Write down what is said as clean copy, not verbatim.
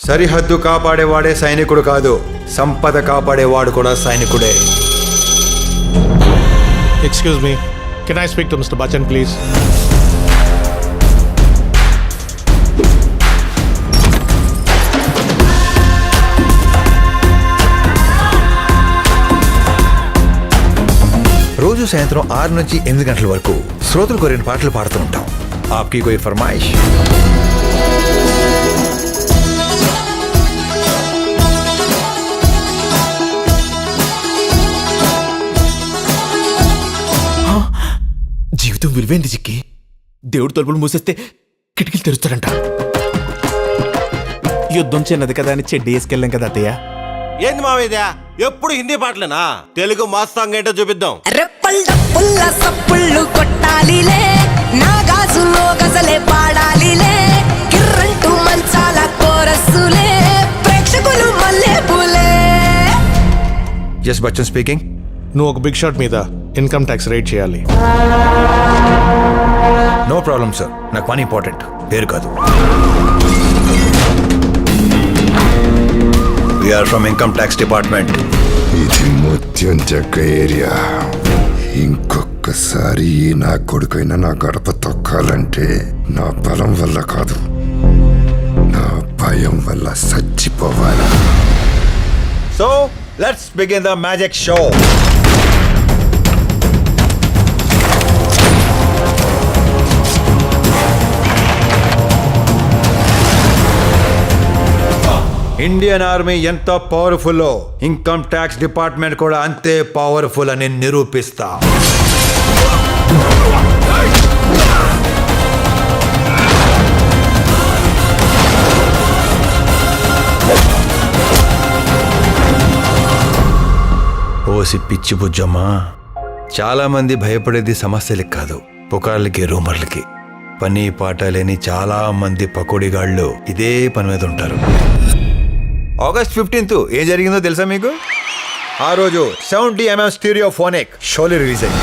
సరిహద్దు కాపాడేవాడే సైనికుడు కాదు, సంపద కాపాడేవాడు కూడా సైనికుడే. Excuse me, can I speak to mister Bachchan please? రోజు సాయంత్రం 6 నుంచి 8 గంటల వరకు శ్రోతలు కోరిన పాటలు పాడుతూ ఉంటాం. ఆప్కి కోయి ఫర్మాయిష్? జీవితం విలువైంది చిక్కి. దేవుడు తలుపులు మూసేస్తే కిటికీలు తెరుస్తారంట. యుద్ధం చిన్నది కదా అని చెడ్డి వేసుకెళ్ళాం కదా అత్తయ్య. ఏంది మావేదా ఎప్పుడు హిందీ పాటలేనా? తెలుగు మాస్ సాంగ్ ఏంటో చూపిద్దాం. రెప్పల్డప్పుల్ల సప్పుళ్ళు కొట్టాలిలే, నా గాజులో గజలే పాడాలిలే, కిర్రంటూ మంచాల కోరస్సులే, ప్రేక్షకులు మల్లె పూలే. Yes Bachchan speaking. నువ్వు ఒక బిగ్ షాట్ మీద ఇన్కమ్ ట్యాక్స్ రేట్ చేయాలి. నో ప్రాబ్లం సార్, నాకు పని ఇంపార్టెంట్, పేరు కాదు. We are from income tax department. ఇది ముత్యం చెక్క ఏరియా. ఇంకొకసారి నా కొడుకైనా నా గడప తొక్కాలంటే నా బలం వల్ల కాదు, నా భయం వల్ల చచ్చిపోవాలి. So, let's begin the magic show. Indian army ఎంత పవర్ఫుల్, ఇన్కమ్ ట్యాక్స్ డిపార్ట్మెంట్ కూడా అంతే పవర్ఫుల్ అని నిరూపిస్తా. ఓసి పిచ్చి బుజ్జమ్మా, చాలా మంది భయపడేది సమస్యలకి కాదు, పుకార్లకి, రూమర్లకి. పని పాట లేని చాలా మంది పకోడీగాళ్ళు ఇదే పని మీద ఉంటారు. ఆగస్ట్ 15th ఏం జరిగిందో తెలుసా మీకు? ఆ రోజు 70mm స్టీరియోఫోనిక్ షోలే రిలీజ్ అయింది.